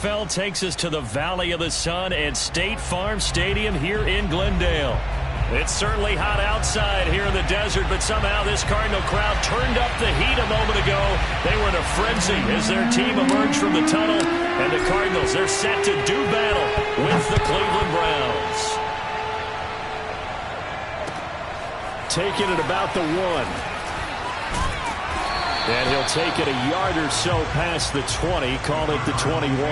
NFL takes us to the Valley of the Sun at State Farm Stadium here in Glendale. It's certainly hot outside here in the desert, but somehow this Cardinal crowd turned up the heat a moment ago. They were in a frenzy as their team emerged from the tunnel, and the Cardinals, they're set to do battle with the Cleveland Browns. Taking it about the 1. And he'll take it a yard or so past the 20, call it the 21.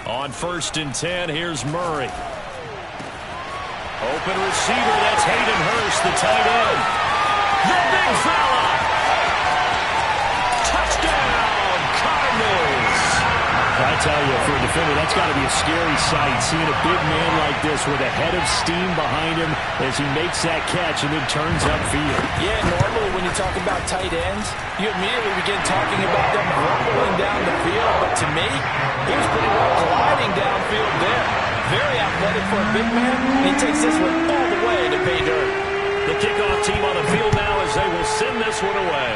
On 1st and 10, here's Murray. Open receiver, that's Hayden Hurst, the tight end. The big fella. Touchdown, Cardinals. I tell you, for a defender, that's got to be a scary sight, seeing a big man like this with a head of steam behind him as he makes that catch and then turns upfield. Yeah, normally when you talk about tight ends, you immediately begin talking about them rumbling down the field, but to me, he was pretty well gliding downfield there. Very athletic for a big man, and he takes this one all the way to pay dirt. The kickoff team on the field now as they will send this one away.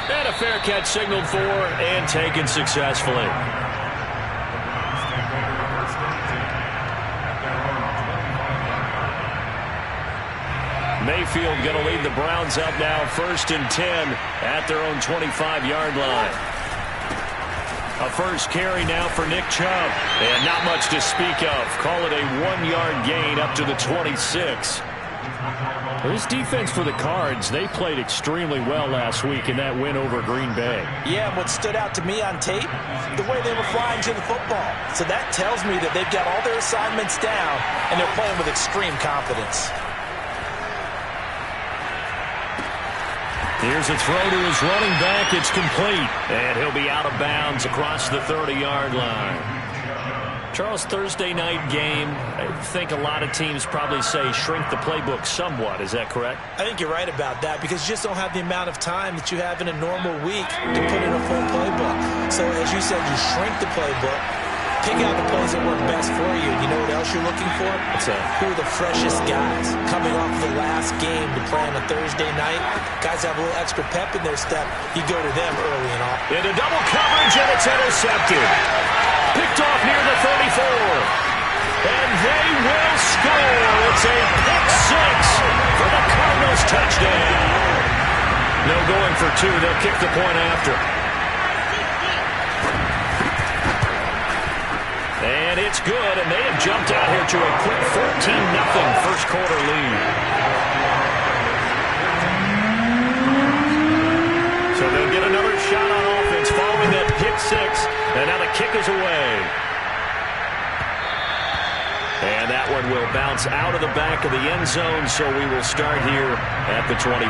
And a fair catch signaled for and taken successfully. Mayfield going to lead the Browns up now 1st and 10 at their own 25-yard line. A first carry now for Nick Chubb. And not much to speak of. Call it a 1-yard gain up to the 26. This defense for the Cards, they played extremely well last week in that win over Green Bay. Yeah, what stood out to me on tape, the way they were flying to the football. So that tells me that they've got all their assignments down, and they're playing with extreme confidence. Here's a throw to his running back. It's complete. And he'll be out of bounds across the 30-yard line. Charles, Thursday night game, I think a lot of teams probably say shrink the playbook somewhat. Is that correct? I think you're right about that because you just don't have the amount of time that you have in a normal week to put in a full playbook. So as you said, you shrink the playbook, pick out the plays that work best for you. You know what else you're looking for? What's that? Who are the freshest guys coming off the last game to play on a Thursday night? Guys have a little extra pep in their step. You go to them early and often. Into double coverage, and it's intercepted. Picked off near the 34. And they will score. It's a pick six for the Cardinals touchdown. No going for two. They'll kick the point after. And it's good, and they have jumped out here to a quick 14-0 first quarter lead. So they'll get another shot on offense following that pick six, and now the kick is away. And that one will bounce out of the back of the end zone, so we will start here at the 25.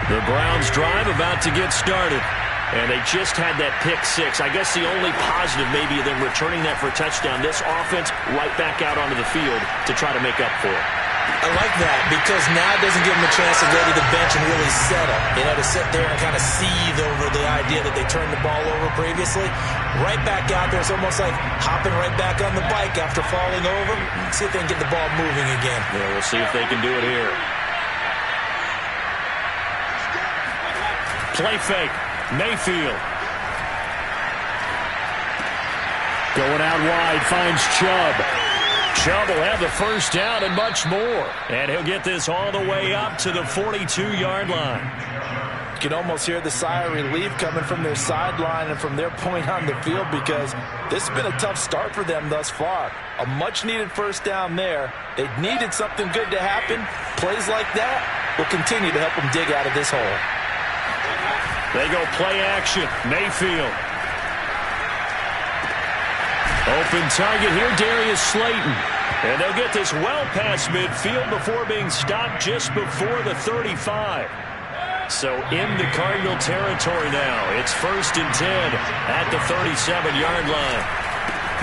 The Browns drive about to get started. And they just had that pick six. I guess the only positive maybe of them returning that for a touchdown. This offense right back out onto the field to try to make up for it. I like that because now it doesn't give them a chance to go to the bench and really settle. You know, to sit there and kind of seethe over the idea that they turned the ball over previously. Right back out there. It's almost like hopping right back on the bike after falling over. See if they can get the ball moving again. Yeah, we'll see if they can do it here. Play fake. Mayfield. Going out wide, finds Chubb. Chubb will have the first down and much more. And he'll get this all the way up to the 42-yard line. You can almost hear the sigh of relief coming from their sideline and from their point on the field because this has been a tough start for them thus far. A much-needed first down there. They needed something good to happen. Plays like that will continue to help them dig out of this hole. They go play action. Mayfield. Open target here, Darius Slayton. And they'll get this well past midfield before being stopped just before the 35. So into Cardinal territory now. It's 1st and 10 at the 37-yard line.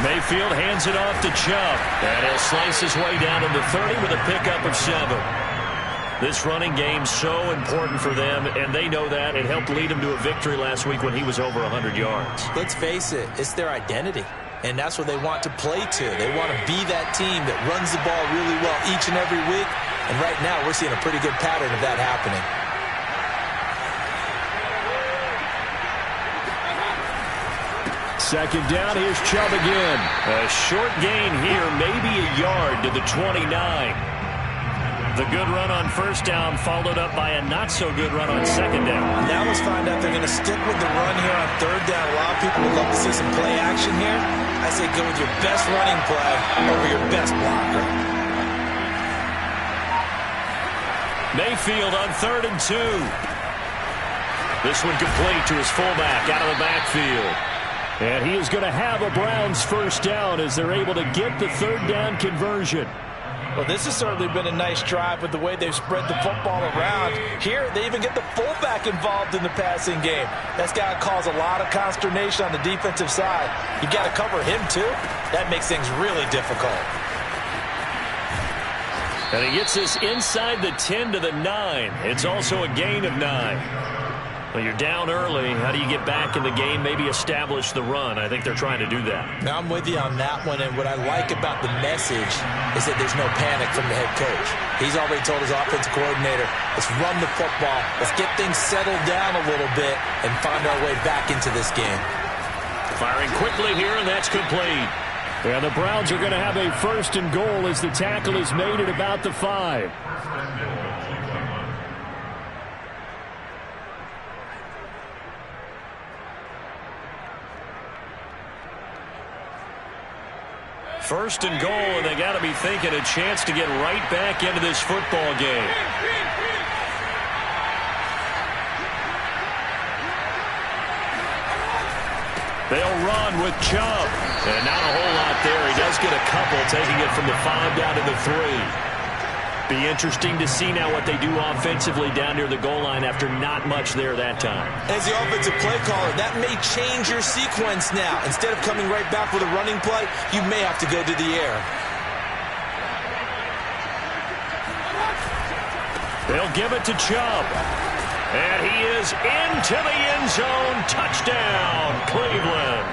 Mayfield hands it off to Chubb. And he'll slice his way down to the 30 with a pickup of 7. This running game's so important for them, and they know that. It helped lead them to a victory last week when he was over 100 yards. Let's face it, it's their identity, and that's what they want to play to. They want to be that team that runs the ball really well each and every week, and right now we're seeing a pretty good pattern of that happening. Second down, here's Chubb again. A short gain here, maybe a yard to the 29. The good run on first down followed up by a not-so-good run on second down. Now let's find out they're going to stick with the run here on third down. A lot of people would love to see some play action here. I say go with your best running play over your best blocker. Mayfield on 3rd and 2. This one complete to his fullback out of the backfield. And he is going to have a Browns first down as they're able to get the third down conversion. Well, this has certainly been a nice drive with the way they've spread the football around. Here, they even get the fullback involved in the passing game. That's got to cause a lot of consternation on the defensive side. You got to cover him, too. That makes things really difficult. And he gets this inside the 10 to the 9. It's also a gain of 9. Well, you're down early. How do you get back in the game, maybe establish the run? I think they're trying to do that. Now, I'm with you on that one, and what I like about the message is that there's no panic from the head coach. He's already told his offensive coordinator, let's run the football, let's get things settled down a little bit and find our way back into this game. Firing quickly here, and that's complete. Yeah, the Browns are going to have a 1st and goal as the tackle is made at about the 5. First and goal, and they got to be thinking a chance to get right back into this football game. They'll run with Chubb. And not a whole lot there. He does get a couple, taking it from the 5 down to the 3. Be interesting to see now what they do offensively down near the goal line after not much there that time. As the offensive play caller, that may change your sequence now. Instead of coming right back with a running play, you may have to go to the air. They'll give it to Chubb. And he is into the end zone. Touchdown, Cleveland.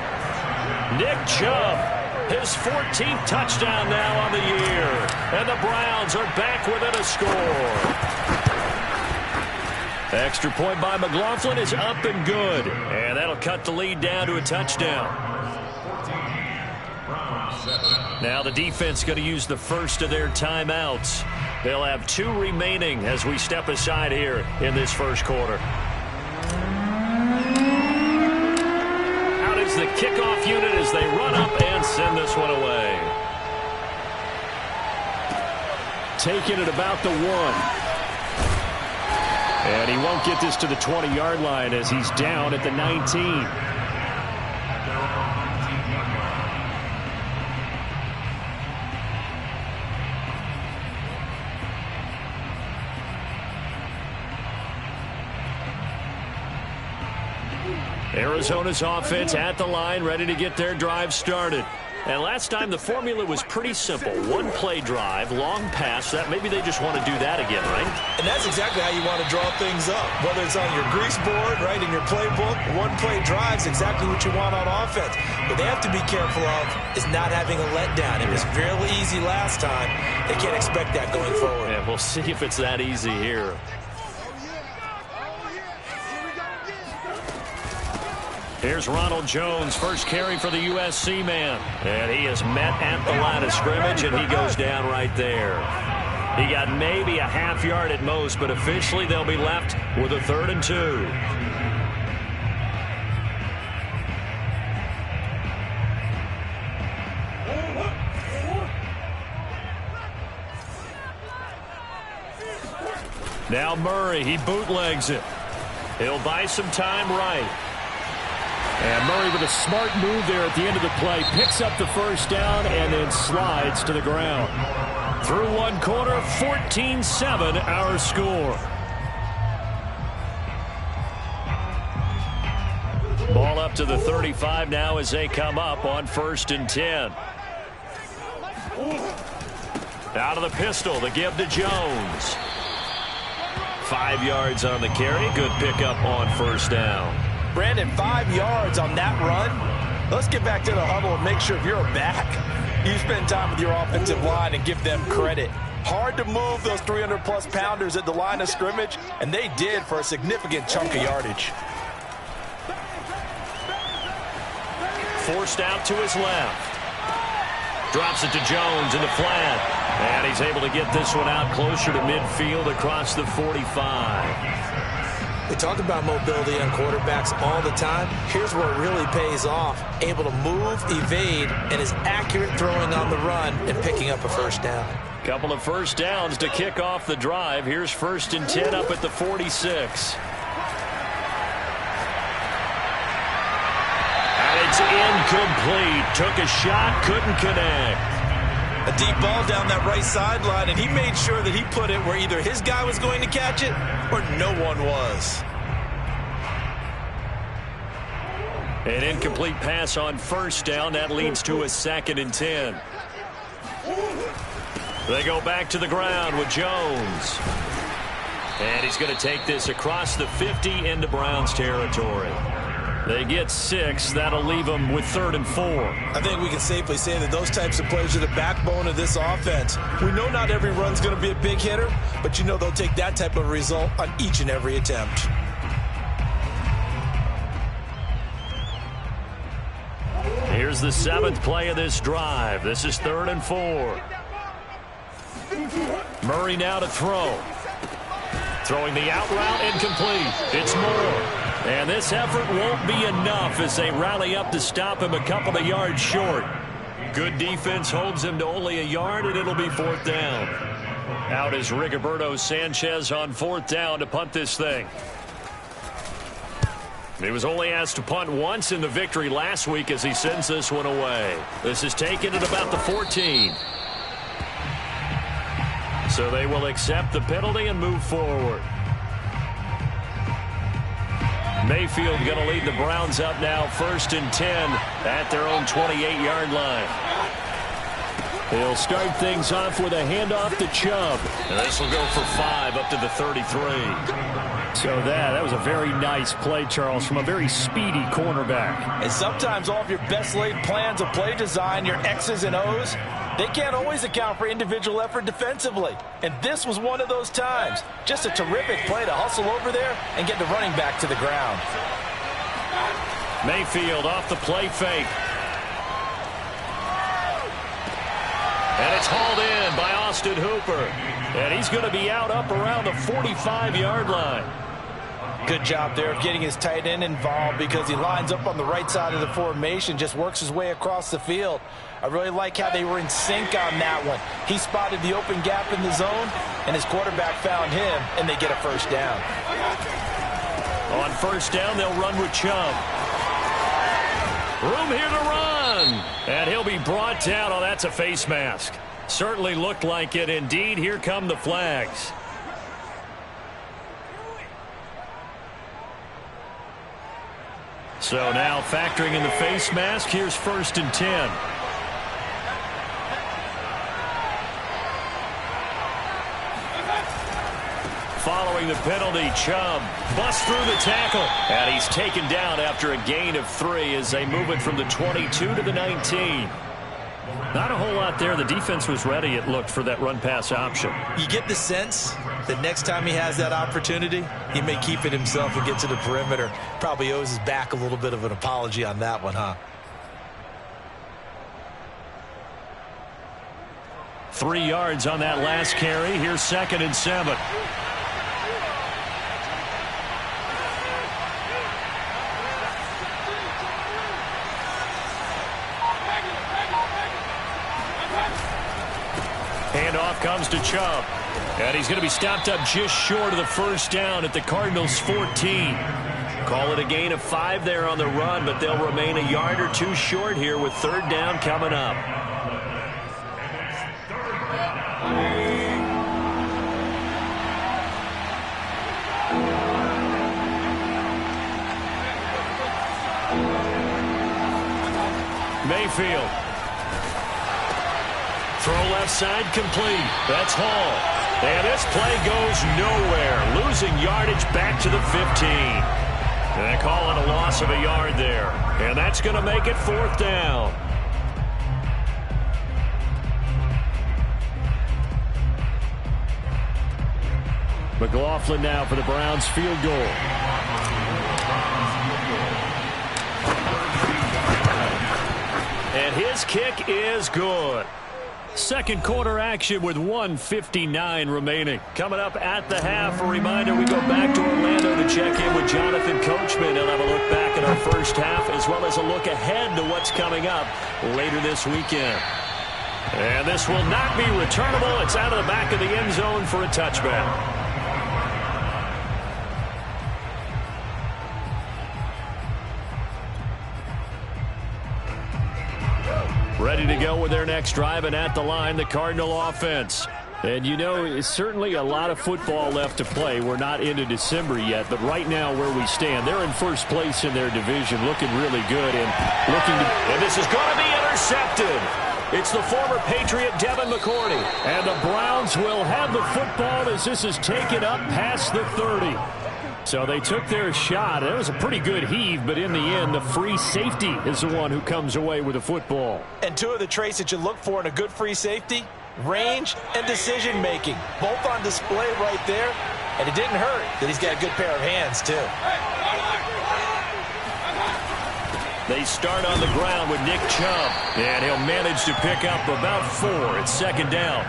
Nick Chubb, his 14th touchdown now on the year. And the Browns are back within a score. Extra point by McLaughlin is up and good. And that'll cut the lead down to a touchdown. Now the defense going to use the first of their timeouts. They'll have 2 remaining as we step aside here in this first quarter. Out is the kickoff unit as they run up and send this one away. Taking it about the 1. And he won't get this to the 20-yard line as he's down at the 19. Arizona's offense at the line, ready to get their drive started. And last time the formula was pretty simple. 1-play drive, long pass. That maybe they just want to do that again, right? And that's exactly how you want to draw things up. Whether it's on your grease board, right, in your playbook, 1-play drive is exactly what you want on offense. What they have to be careful of is not having a letdown. It was fairly easy last time. They can't expect that going forward. Yeah, we'll see if it's that easy here. Here's Ronald Jones, first carry for the USC man. And he is met at the line of scrimmage, and he goes down right there. He got maybe a half yard at most, but officially they'll be left with a 3rd and 2. Now Murray, he bootlegs it. He'll buy some time right. And Murray with a smart move there at the end of the play. Picks up the first down and then slides to the ground. Through one quarter, 14-7 our score. Ball up to the 35 now as they come up on 1st and 10. Out of the pistol, the give to Jones. 5 yards on the carry. Good pickup on first down. Brandon, 5 yards on that run. Let's get back to the huddle and make sure if you're a back, you spend time with your offensive line and give them credit. Hard to move those 300-plus pounders at the line of scrimmage, and they did for a significant chunk of yardage. Forced out to his left. Drops it to Jones in the flat. And he's able to get this one out closer to midfield across the 45. We talk about mobility on quarterbacks all the time. Here's where it really pays off. Able to move, evade, and is accurate throwing on the run and picking up a first down. Couple of first downs to kick off the drive. Here's 1st and 10 up at the 46. And it's incomplete. Took a shot, couldn't connect. A deep ball down that right sideline, and he made sure that he put it where either his guy was going to catch it or no one was. An incomplete pass on first down. That leads to a 2nd and 10. They go back to the ground with Jones. And he's going to take this across the 50 into Browns territory. They get 6. That'll leave them with 3rd and 4. I think we can safely say that those types of plays are the backbone of this offense. We know not every run's going to be a big hitter, but you know they'll take that type of result on each and every attempt. Here's the 7th play of this drive. This is 3rd and 4. Murray now to throw. Throwing the out route, incomplete. It's Moore. And this effort won't be enough as they rally up to stop him a couple of yards short. Good defense holds him to only a yard, and it'll be 4th down. Out is Rigoberto Sanchez on 4th down to punt this thing. He was only asked to punt once in the victory last week as he sends this one away. This is taken at about the 14. So they will accept the penalty and move forward. Mayfield going to lead the Browns up now, 1st and 10 at their own 28-yard line. He'll start things off with a handoff to Chubb. And this will go for 5 up to the 33. So that was a very nice play, Charles, from a very speedy cornerback. And sometimes all of your best laid plans of play design, your X's and O's, they can't always account for individual effort defensively. And this was one of those times. Just a terrific play to hustle over there and get the running back to the ground. Mayfield off the play fake. And it's hauled in by Austin Hooper. And he's going to be out up around the 45-yard line. Good job there of getting his tight end involved because he lines up on the right side of the formation, just works his way across the field. I really like how they were in sync on that one. He spotted the open gap in the zone, and his quarterback found him, and they get a first down. On first down, they'll run with Chubb. Room here to run. And he'll be brought down. Oh, that's a face mask. Certainly looked like it. Indeed, here come the flags. So now factoring in the face mask, here's 1st and 10. Following the penalty, Chubb busts through the tackle. And he's taken down after a gain of 3 as they move it from the 22 to the 19. Not a whole lot there. The defense was ready, it looked, for that run-pass option. You get the sense that next time he has that opportunity, he may keep it himself and get to the perimeter. Probably owes his back a little bit of an apology on that one, huh? 3 yards on that last carry. Here's 2nd and 7. Handoff comes to Chubb. And he's going to be stopped up just short of the first down at the Cardinals' 14. Call it a gain of 5 there on the run, but they'll remain a yard or 2 short here with 3rd down coming up. Mayfield. Throw left side complete. That's Hall. And this play goes nowhere. Losing yardage back to the 15. And they call it a loss of a yard there. And that's going to make it 4th down. McLaughlin now for the Browns field goal. And his kick is good. Second quarter action with 1:59 remaining. Coming up at the half, a reminder we go back to Orlando to check in with Jonathan Coachman. He'll have a look back at our first half as well as a look ahead to what's coming up later this weekend. And this will not be returnable. It's out of the back of the end zone for a touchback. Ready to go with their next drive, and at the line, the Cardinal offense. And you know, it's certainly a lot of football left to play. We're not into December yet, but right now where we stand, they're in first place in their division, looking really good and looking to... And this is going to be intercepted. It's the former Patriot Devin McCourty. And the Browns will have the football as this is taken up past the 30. So they took their shot. It was a pretty good heave, but in the end, the free safety is the one who comes away with the football. And two of the traits that you look for in a good free safety, range and decision-making, both on display right there. And it didn't hurt that he's got a good pair of hands, too. They start on the ground with Nick Chubb, and he'll manage to pick up about 4. It's 2nd down.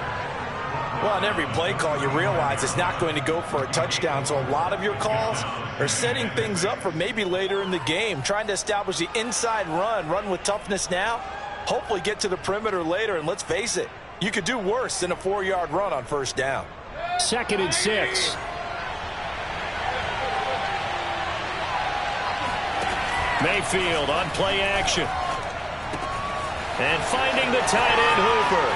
Well, on every play call, you realize it's not going to go for a touchdown, so a lot of your calls are setting things up for maybe later in the game, trying to establish the inside run with toughness now, hopefully get to the perimeter later, and let's face it, you could do worse than a 4-yard run on 1st down. 2nd and 6. Mayfield on play action. And finding the tight end Hooper.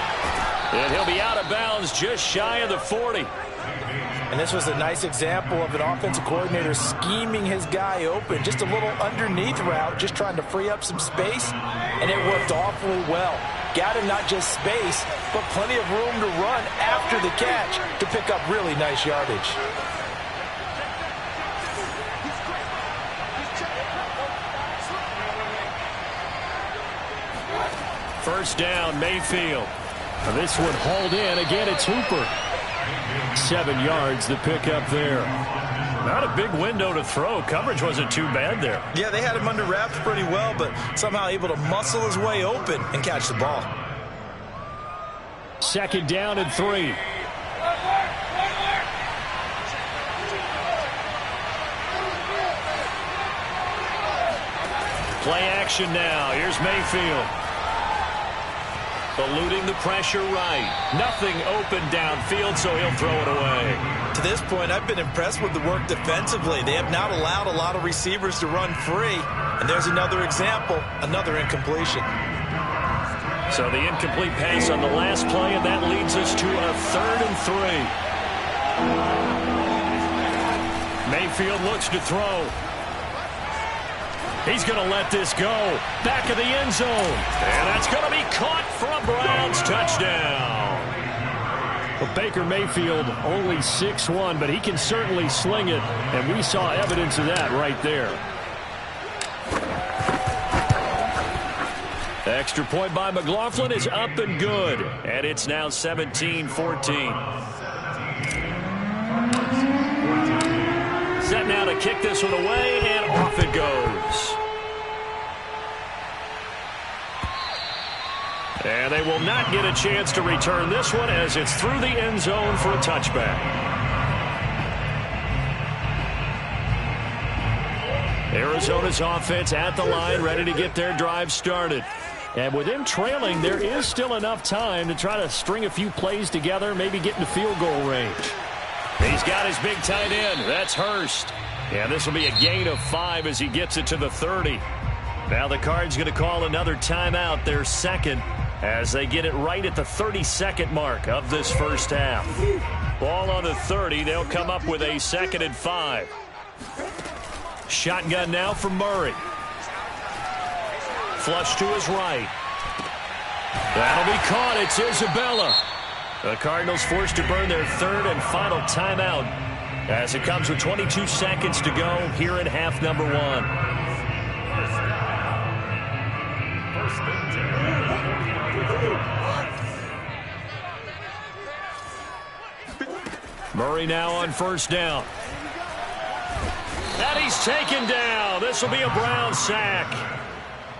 And he'll be out of bounds just shy of the 40. And this was a nice example of an offensive coordinator scheming his guy open. Just a little underneath route, just trying to free up some space. And it worked awfully well. Got him not just space, but plenty of room to run after the catch to pick up really nice yardage. First down, Mayfield. This one hauled in. Again, it's Hooper. 7 yards, the pickup there. Not a big window to throw. Coverage wasn't too bad there. Yeah, they had him under wraps pretty well, but somehow able to muscle his way open and catch the ball. 2nd down and 3. Play action now. Here's Mayfield. Eluding the pressure right. Nothing open downfield, so he'll throw it away. To this point, I've been impressed with the work defensively. They have not allowed a lot of receivers to run free. And there's another example, another incompletion. So the incomplete pass on the last play, and that leads us to a 3rd and 3. Mayfield looks to throw. He's going to let this go. Back of the end zone. And that's going to be caught for a Browns touchdown. Well, Baker Mayfield only 6'1", but he can certainly sling it, and we saw evidence of that right there. The extra point by McLaughlin is up and good, and it's now 17-14. Set now to kick this one away, and off it goes. And they will not get a chance to return this one as it's through the end zone for a touchback. Arizona's offense at the line, ready to get their drive started. And with them trailing, there is still enough time to try to string a few plays together, maybe get into field goal range. He's got his big tight end. That's Hurst. And this will be a gain of 5 as he gets it to the 30. Now the Cards going to call another timeout, their 2nd, as they get it right at the 32nd mark of this first half. Ball on the 30. They'll come up with a 2nd and 5. Shotgun now from Murray. Flush to his right. That'll be caught. It's Isabella. The Cardinals forced to burn their third and final timeout as it comes with 22 seconds to go here in half number one. Murray now on first down. And he's taken down. This will be a Brown sack.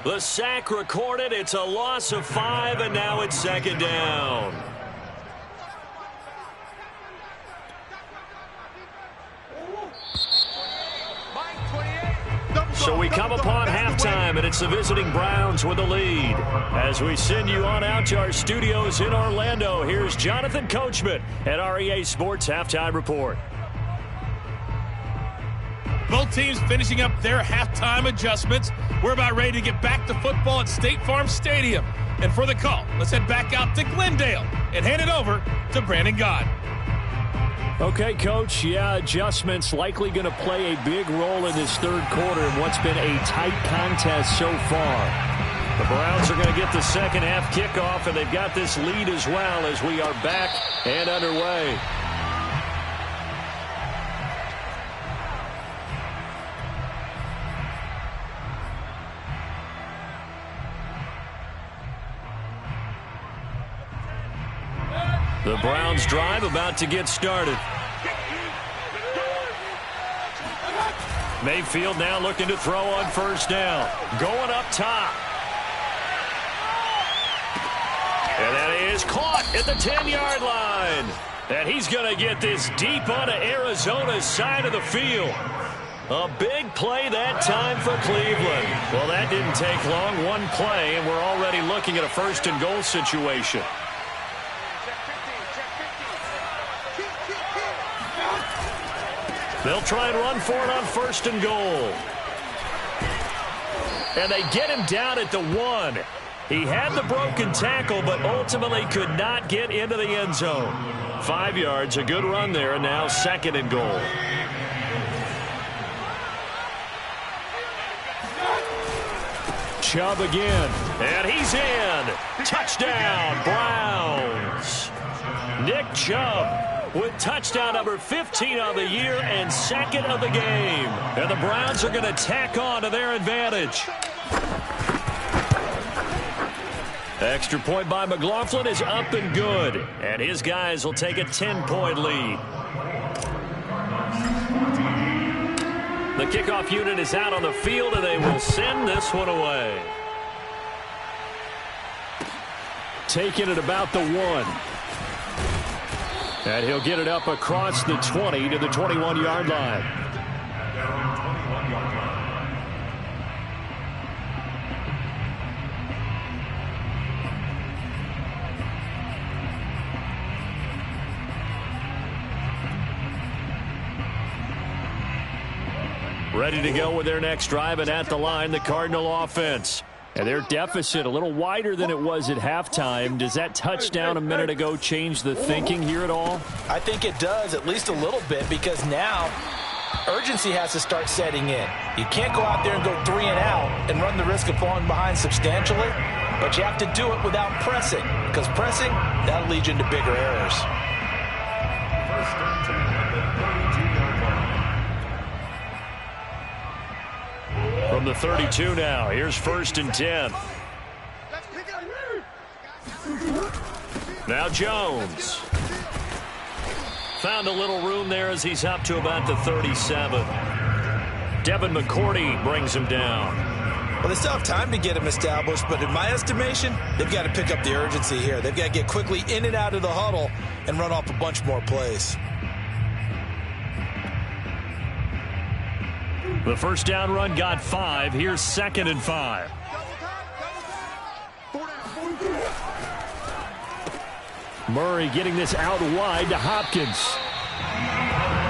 The sack recorded. It's a loss of 5, and now it's second down. So we come upon halftime, and it's the visiting Browns with the lead. As we send you on out to our studios in Orlando, here's Jonathan Coachman at REA Sports Halftime Report. Both teams finishing up their halftime adjustments. We're about ready to get back to football at State Farm Stadium. And for the call, let's head back out to Glendale and hand it over to Brandon Gaudin. Okay, Coach, adjustments likely going to play a big role in this third quarter in what's been a tight contest so far. The Browns are going to get the second half kickoff, and they've got this lead as well as we are back and underway. The Browns drive about to get started. Mayfield now looking to throw on first down. Going up top. And that is caught at the 10-yard line. And he's going to get this deep onto Arizona's side of the field. A big play that time for Cleveland. Well, that didn't take long. One play, and we're already looking at a first and goal situation. They'll try and run for it on first and goal. And they get him down at the 1. He had the broken tackle, but ultimately could not get into the end zone. 5 yards, a good run there, and now second and goal. Chubb again. And he's in. Touchdown, Browns. Nick Chubb with touchdown number 15 of the year and second of the game. And the Browns are going to tack on to their advantage. Extra point by McLaughlin is up and good. And his guys will take a 10-point lead. The kickoff unit is out on the field, and they will send this one away. Taking it about the 1. And he'll get it up across the 20 to the 21-yard line. Ready to go with their next drive, and at the line, the Cardinal offense. And their deficit a little wider than it was at halftime. Does that touchdown a minute ago change the thinking here at all? I think it does, at least a little bit, because now urgency has to start setting in. You can't go out there and go 3 and out and run the risk of falling behind substantially, but you have to do it without pressing, because pressing, that'll lead you into bigger errors. From the 32 now, here's first and 10. Now Jones. Found a little room there as he's up to about the 37. Devin McCourty brings him down. Well, they still have time to get him established, but in my estimation, they've got to pick up the urgency here. They've got to get quickly in and out of the huddle and run off a bunch more plays. The first down run got 5. Here's second and 5. Murray getting this out wide to Hopkins.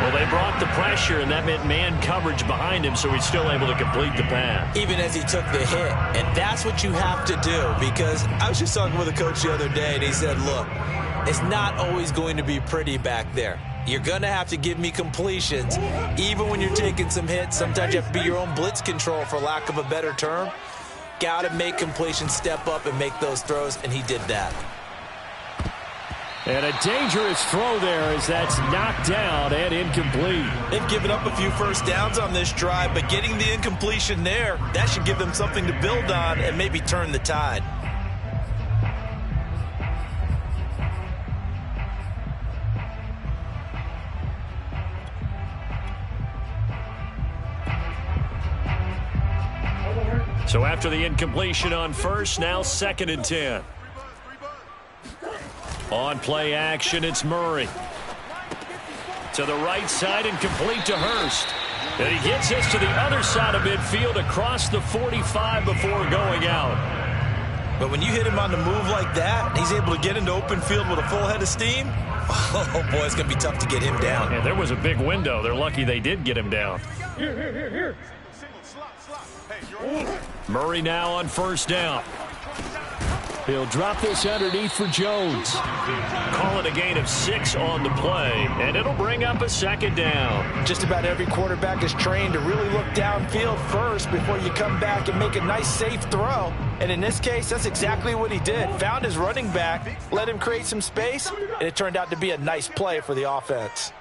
Well, they brought the pressure, and that meant man coverage behind him, so he's still able to complete the pass. Even as he took the hit. And that's what you have to do, because I was just talking with a coach the other day, and he said, look, it's not always going to be pretty back there. You're going to have to give me completions. Even when you're taking some hits, sometimes you have to be your own blitz control, for lack of a better term. Got to make completions, step up, and make those throws, and he did that. And a dangerous throw there as that's knocked down and incomplete. They've given up a few first downs on this drive, but getting the incompletion there, that should give them something to build on and maybe turn the tide. So after the incompletion on first, now 2nd and 10. On play action, it's Murray. To the right side and complete to Hurst. And he gets us to the other side of midfield across the 45 before going out. But when you hit him on the move like that, he's able to get into open field with a full head of steam. Oh, boy, it's going to be tough to get him down. And there was a big window. They're lucky they did get him down. Here. Murray now on first down. He'll drop this underneath for Jones. Call it a gain of 6 on the play, and it'll bring up a 2nd down. Just about every quarterback is trained to really look downfield first before you come back and make a nice, safe throw. And in this case, that's exactly what he did. Found his running back, let him create some space, and it turned out to be a nice play for the offense.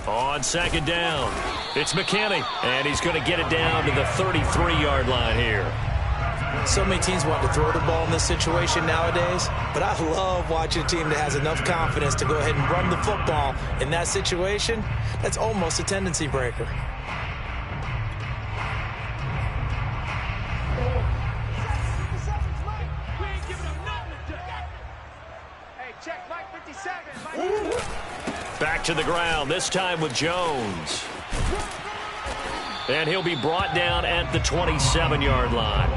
On 2nd down, it's McKinney, and he's going to get it down to the 33-yard line here. So many teams want to throw the ball in this situation nowadays, but I love watching a team that has enough confidence to go ahead and run the football. In that situation, that's almost a tendency breaker. Back to the ground, this time with Jones. And he'll be brought down at the 27-yard line.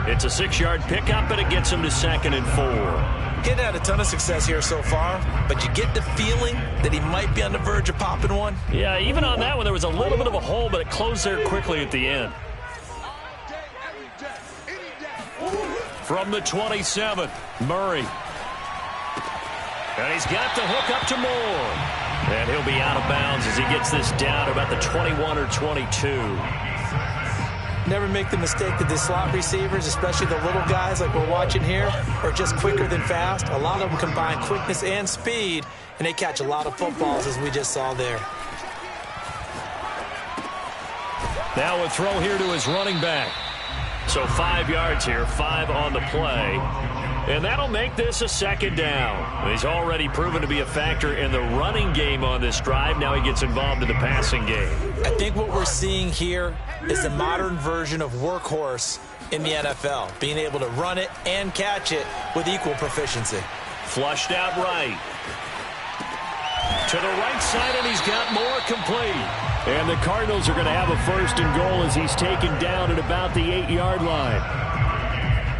It's a 6-yard pickup, and it gets him to 2nd and 4. Getting had a ton of success here so far, but you get the feeling that he might be on the verge of popping one. Yeah, even on that one, there was a little bit of a hole, but it closed there quickly at the end. From the 27, Murray. And he's got the hook up to Moore. And he'll be out of bounds as he gets this down to about the 21 or 22. Never make the mistake that the slot receivers, especially the little guys like we're watching here, are just quicker than fast. A lot of them combine quickness and speed, and they catch a lot of footballs, as we just saw there. Now a throw here to his running back. So 5 yards here, 5 on the play. And that'll make this a 2nd down. He's already proven to be a factor in the running game on this drive. Now he gets involved in the passing game. I think what we're seeing here is the modern version of workhorse in the NFL, being able to run it and catch it with equal proficiency. Flushed out right. To the right side, and he's got more complete. And the Cardinals are going to have a 1st and goal as he's taken down at about the 8-yard line.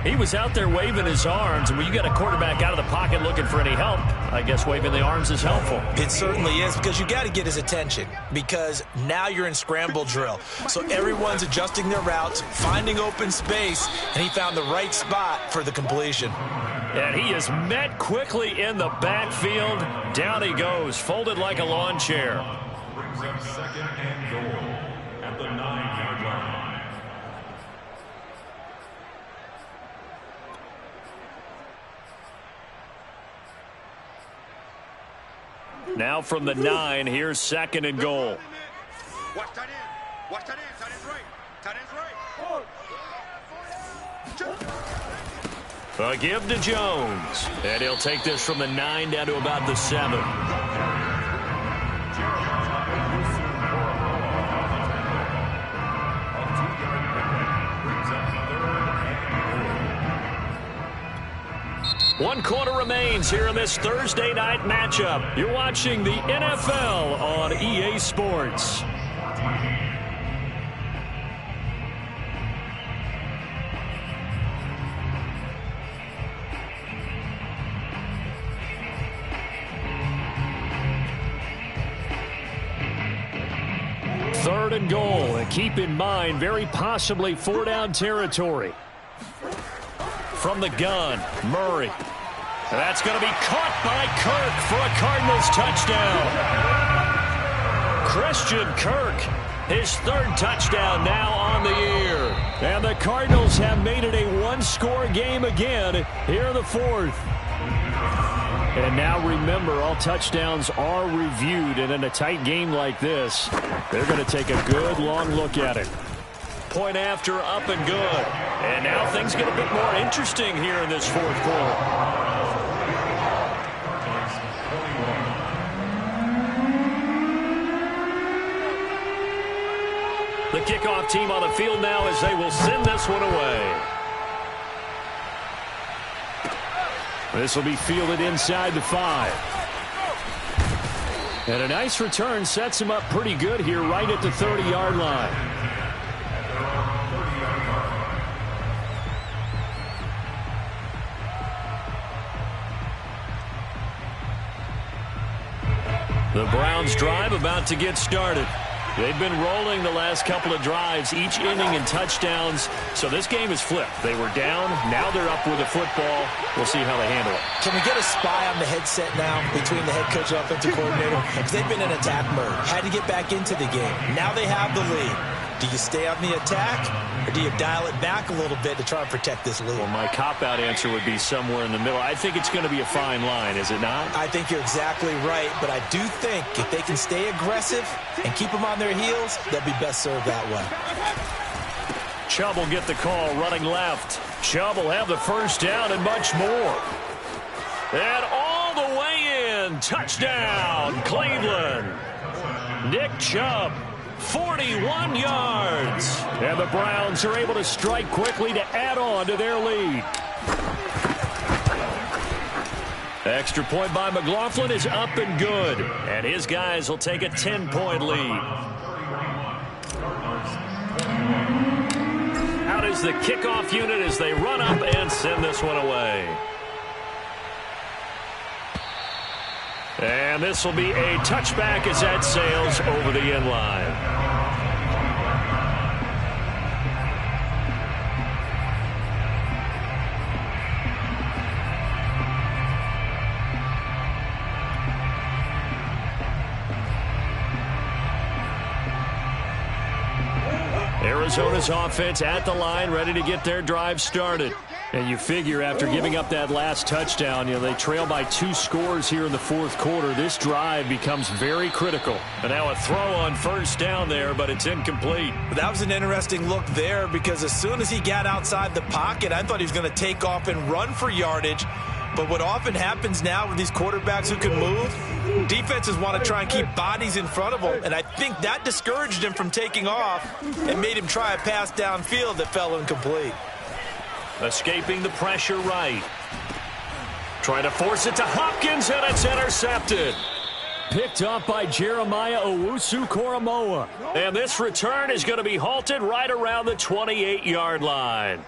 He was out there waving his arms, and when you got a quarterback out of the pocket looking for any help, I guess waving the arms is helpful. It certainly is, because you got to get his attention, because now you're in scramble drill. So everyone's adjusting their routes, finding open space, and he found the right spot for the completion. And he is met quickly in the backfield. Down he goes, folded like a lawn chair. Brings up 2nd and goal at the 9-yard line. Now from the 9, here's 2nd and goal. Watch that in. Watch that in. Tight end's right. Tight end's right. A give to Jones. And he'll take this from the 9 down to about the 7. One quarter remains here in this Thursday night matchup. You're watching the NFL on EA Sports. Third and goal, and keep in mind, very possibly 4-down territory. From the gun, Murray. That's going to be caught by Kirk for a Cardinals touchdown. Christian Kirk, his 3rd touchdown now on the year. And the Cardinals have made it a 1-score game again here in the 4th. And now remember, all touchdowns are reviewed, and in a tight game like this, they're going to take a good long look at it. Point after, up and good. And now things get a bit more interesting here in this fourth quarter. The kickoff team on the field now as they will send this one away. This will be fielded inside the 5. And a nice return sets him up pretty good here right at the 30-yard line. The Browns drive about to get started. They've been rolling the last couple of drives, each inning in touchdowns. So this game is flipped. They were down. Now they're up with the football. We'll see how they handle it. Can we get a spy on the headset now between the head coach and offensive coordinator? Because they've been in attack mode. Had to get back into the game. Now they have the lead. Do you stay on the attack, or do you dial it back a little bit to try and protect this lead? Well, my cop-out answer would be somewhere in the middle. I think it's going to be a fine line, is it not? I think you're exactly right, but I do think if they can stay aggressive and keep them on their heels, they'll be best served that way. Chubb will get the call running left. Chubb will have the first down and much more. And all the way in. Touchdown, Cleveland. Nick Chubb. 41 yards. And the Browns are able to strike quickly to add on to their lead. Extra point by McLaughlin is up and good. And his guys will take a 10-point lead. Out is the kickoff unit as they run up and send this one away. And this will be a touchback as that sails over the end line. Arizona's offense at the line, ready to get their drive started. And you figure after giving up that last touchdown, they trail by 2 scores here in the fourth quarter. This drive becomes very critical. And now a throw on first down there, but it's incomplete. That was an interesting look there because as soon as he got outside the pocket, I thought he was going to take off and run for yardage. But what often happens now with these quarterbacks who can move, defenses want to try and keep bodies in front of them. And I think that discouraged him from taking off and made him try a pass downfield that fell incomplete. Escaping the pressure right. Trying to force it to Hopkins, and it's intercepted. Picked up by Jeremiah Owusu-Koramoah. And this return is going to be halted right around the 28-yard line.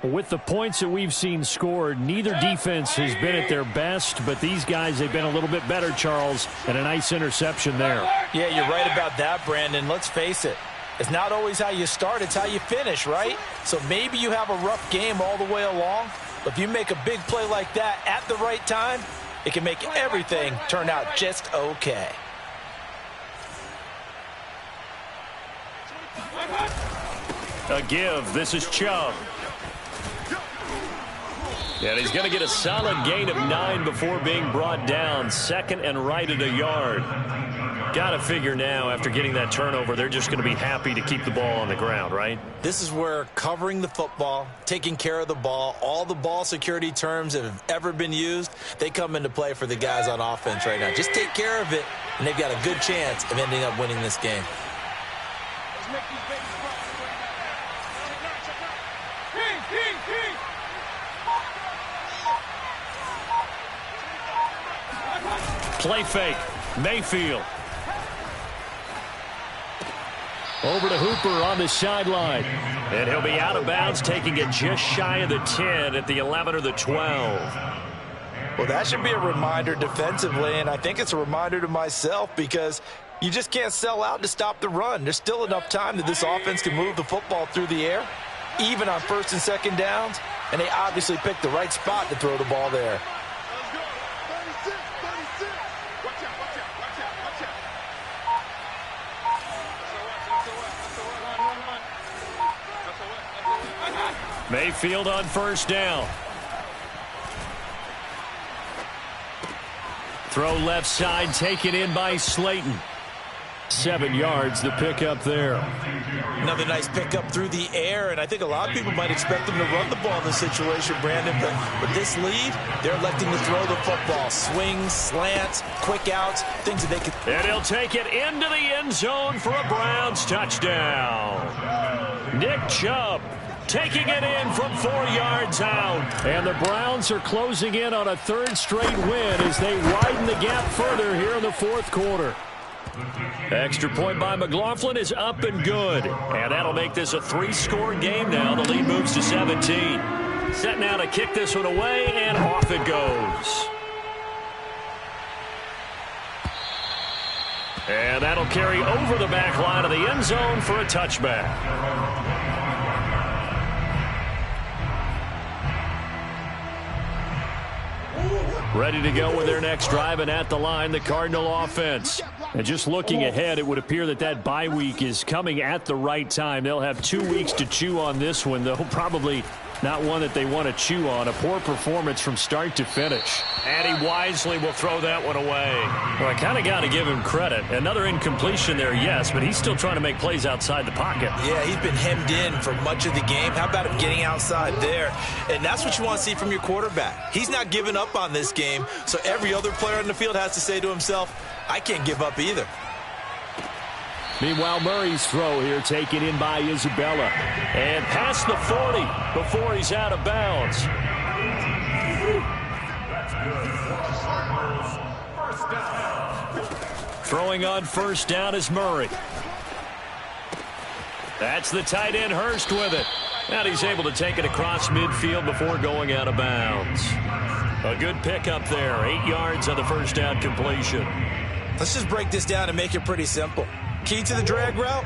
With the points that we've seen scored, neither defense has been at their best, but these guys, they've been a little bit better, Charles, and a nice interception there. Yeah, you're right about that, Brandon. Let's face it. It's not always how you start, it's how you finish, right? So maybe you have a rough game all the way along, but if you make a big play like that at the right time, it can make everything turn out just okay. A give. This is Chubb. And he's going to get a solid gain of 9 before being brought down. Second and right at a yard. Got to figure now, after getting that turnover, they're just going to be happy to keep the ball on the ground, right? This is where covering the football, taking care of the ball, all the ball security terms that have ever been used, they come into play for the guys on offense right now. Just take care of it, and they've got a good chance of ending up winning this game. Play fake. Mayfield. Over to Hooper on the sideline. And he'll be out of bounds, taking it just shy of the 10 at the 11 or the 12. Well, that should be a reminder defensively, and I think it's a reminder to myself because you just can't sell out to stop the run. There's still enough time that this offense can move the football through the air, even on first and second downs, and they obviously picked the right spot to throw the ball there. Mayfield on first down. Throw left side, taken in by Slayton. 7 yards, the pickup there. Another nice pickup through the air, and I think a lot of people might expect them to run the ball in this situation, Brandon, but with this lead, they're electing to throw the football. Swings, slants, quick outs, things that they could... And he'll take it into the end zone for a Browns touchdown. Nick Chubb taking it in from 4 yards out. And the Browns are closing in on a 3rd straight win as they widen the gap further here in the 4th quarter. Extra point by McLaughlin is up and good. And that'll make this a 3-score game now. The lead moves to 17. Set now to kick this one away, and off it goes. And that'll carry over the back line of the end zone for a touchback. Ready to go with their next drive, and at the line, the Cardinal offense. And just looking ahead, it would appear that that bye week is coming at the right time. They'll have 2 weeks to chew on this one, though probably not one that they want to chew on. A poor performance from start to finish. And he wisely will throw that one away. Well, I kind of got to give him credit. Another incompletion there, yes, but he's still trying to make plays outside the pocket. Yeah, he's been hemmed in for much of the game. How about him getting outside there? And that's what you want to see from your quarterback. He's not giving up on this game, so every other player on the field has to say to himself, I can't give up either. Meanwhile, Murray's throw here taken in by Isabella. And past the 40 before he's out of bounds. Throwing on first down is Murray. That's the tight end Hurst with it. And he's able to take it across midfield before going out of bounds. A good pickup there. 8 yards on the first down completion. Let's just break this down and make it pretty simple. Key to the drag route,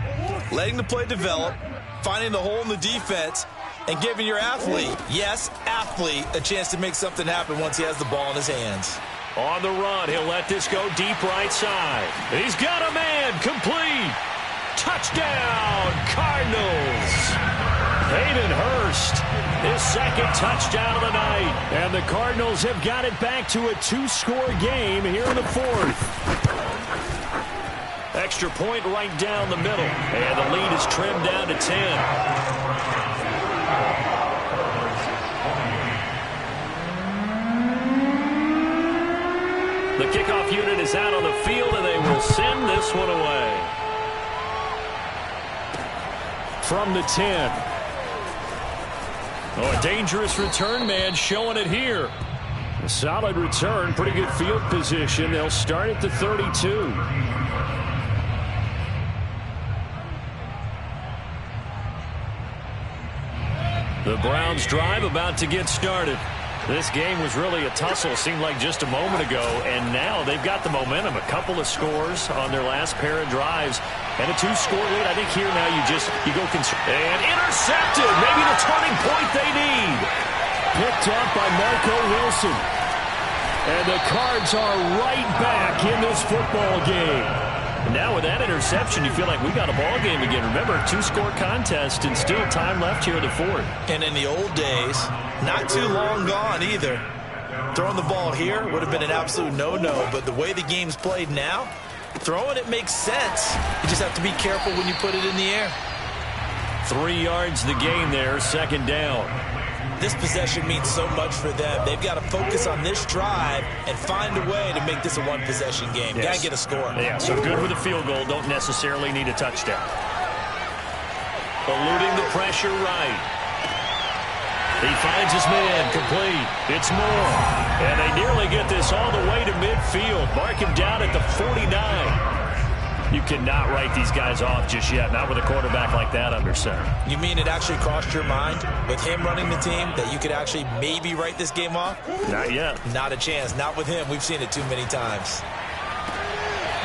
letting the play develop, finding the hole in the defense, and giving your athlete, yes, athlete, a chance to make something happen once he has the ball in his hands. On the run, he'll let this go deep right side. He's got a man, complete. Touchdown, Cardinals. Hayden Hurst, his 2nd touchdown of the night. And the Cardinals have got it back to a 2-score game here in the 4th. Extra point right down the middle. And the lead is trimmed down to 10. The kickoff unit is out on the field, and they will send this one away. From the 10. Oh, a dangerous return man showing it here. A solid return, pretty good field position. They'll start at the 32. The Browns drive about to get started. This game was really a tussle, seemed like just a moment ago, and now they've got the momentum. A couple of scores on their last pair of drives, and a 2-score lead. I think here now you go and intercepted. Maybe the turning point they need. Picked up by Marco Wilson. And the Cards are right back in this football game. And now with that interception, you feel like we got a ball game again. Remember, 2-score contest and still time left here in the 4th. And in the old days, not too long gone either. Throwing the ball here would have been an absolute no-no, but the way the game's played now, throwing it makes sense. You just have to be careful when you put it in the air. 3 yards the gain there, 2nd down. This possession means so much for them. They've got to focus on this drive and find a way to make this a one-possession game. Yes. Got to get a score. Yeah, so good with a field goal. Don't necessarily need a touchdown. Eluding the pressure right. He finds his man, complete. It's Moore. And they nearly get this all the way to midfield. Mark him down at the 49. You cannot write these guys off just yet, not with a quarterback like that under center. You mean it actually crossed your mind with him running the team that you could actually maybe write this game off? Not yet. Not a chance. Not with him. We've seen it too many times.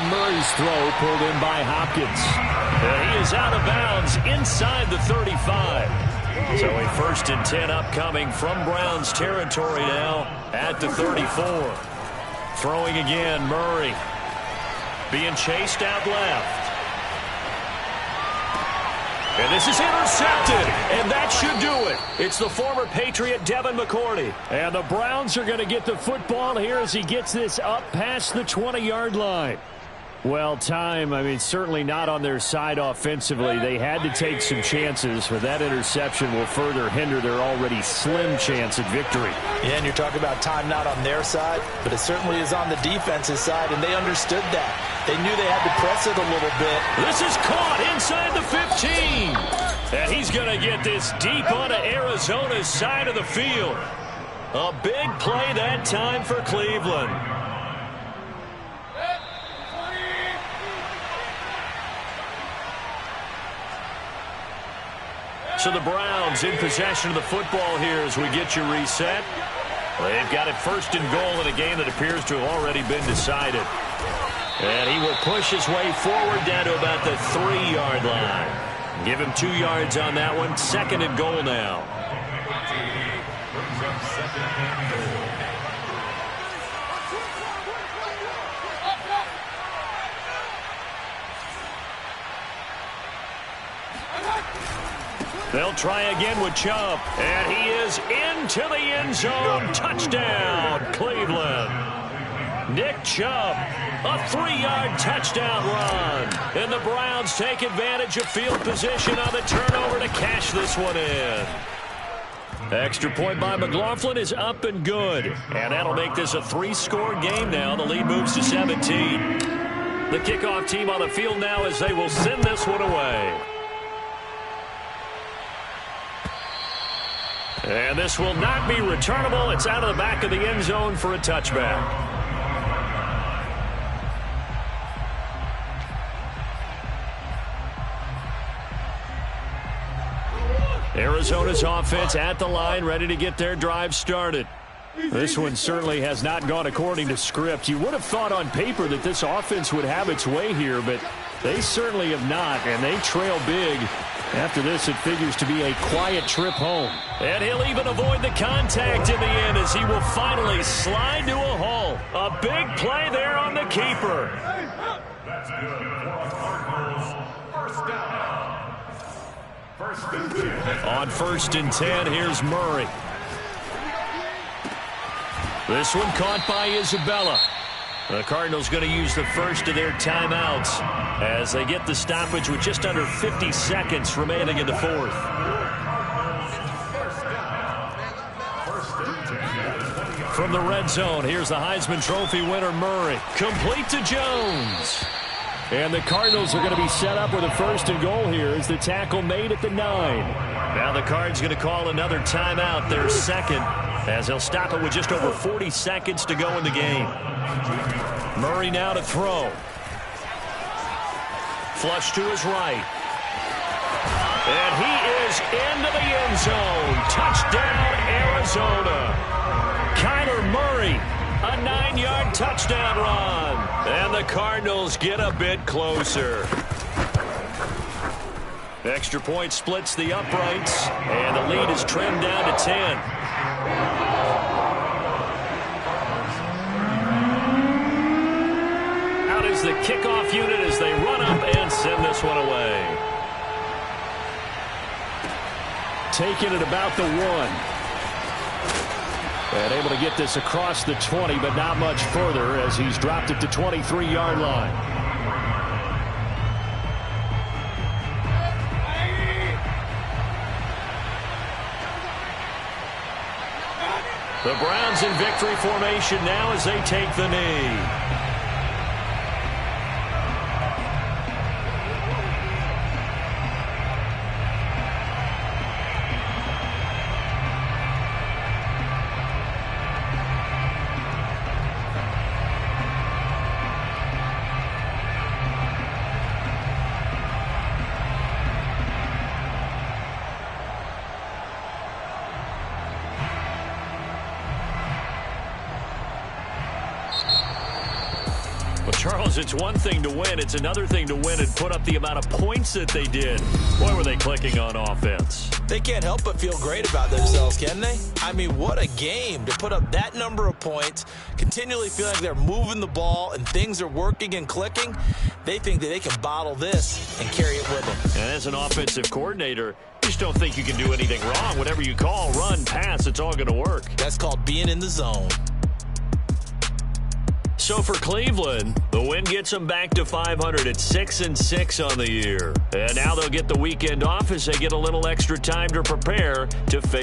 Murray's throw pulled in by Hopkins. And he is out of bounds inside the 35. So a 1st and 10 upcoming from Browns territory now at the 34. Throwing again, Murray. Being chased out left. And this is intercepted, and that should do it. It's the former Patriot Devin McCourty. And the Browns are going to get the football here as he gets this up past the 20-yard line. Well, certainly not on their side offensively. They had to take some chances, but that interception will further hinder their already slim chance at victory. Yeah, and you're talking about time not on their side, but it certainly is on the defense's side, and they understood that. They knew they had to press it a little bit. This is caught inside the 15. And he's going to get this deep onto Arizona's side of the field. A big play that time for Cleveland. So the Browns in possession of the football here as we get you reset. They've got it first and goal in a game that appears to have already been decided. And he will push his way forward down to about the 3-yard line. Give him 2 yards on that one. Second and goal now. They'll try again with Chubb. And he is into the end zone. Touchdown, Cleveland. Nick Chubb, a 3-yard touchdown run. And the Browns take advantage of field position on the turnover to cash this one in. Extra point by McLaughlin is up and good. And that'll make this a 3-score game now. The lead moves to 17. The kickoff team on the field now as they will send this one away. And this will not be returnable. It's out of the back of the end zone for a touchback. Arizona's offense at the line, ready to get their drive started. This one certainly has not gone according to script. You would have thought on paper that this offense would have its way here, but they certainly have not, and they trail big. After this, it figures to be a quiet trip home. And he'll even avoid the contact in the end as he will finally slide to a hole. A big play there on the keeper. That's good. First down. On 1st and 10, here's Murray. This one caught by Isabella. The Cardinals going to use the first of their timeouts as they get the stoppage with just under 50 seconds remaining in the 4th. From the red zone, here's the Heisman Trophy winner Murray. Complete to Jones. And the Cardinals are going to be set up with a 1st and goal here as the tackle made at the 9. Now the Cards going to call another timeout, their second, as they'll stop it with just over 40 seconds to go in the game. Murray now to throw. Flush to his right. And he is into the end zone. Touchdown, Arizona. Kyler Murray, a 9-yard touchdown run. And the Cardinals get a bit closer. Extra point splits the uprights, and the lead is trimmed down to 10. Out is the kickoff unit as they run up and send this one away. Taking it about the 1. And able to get this across the 20, but not much further as he's dropped it to 23-yard line. The Browns in victory formation now as they take the knee. Charles, it's one thing to win. It's another thing to win and put up the amount of points that they did. Boy, were they clicking on offense. They can't help but feel great about themselves, can they? I mean, what a game to put up that number of points, continually feel like they're moving the ball and things are working and clicking. They think that they can bottle this and carry it with them. And as an offensive coordinator, you just don't think you can do anything wrong. Whatever you call, run, pass, it's all going to work. That's called being in the zone. So for Cleveland, the win gets them back to 500 at 6-6 on the year. And now they'll get the weekend off as they get a little extra time to prepare to face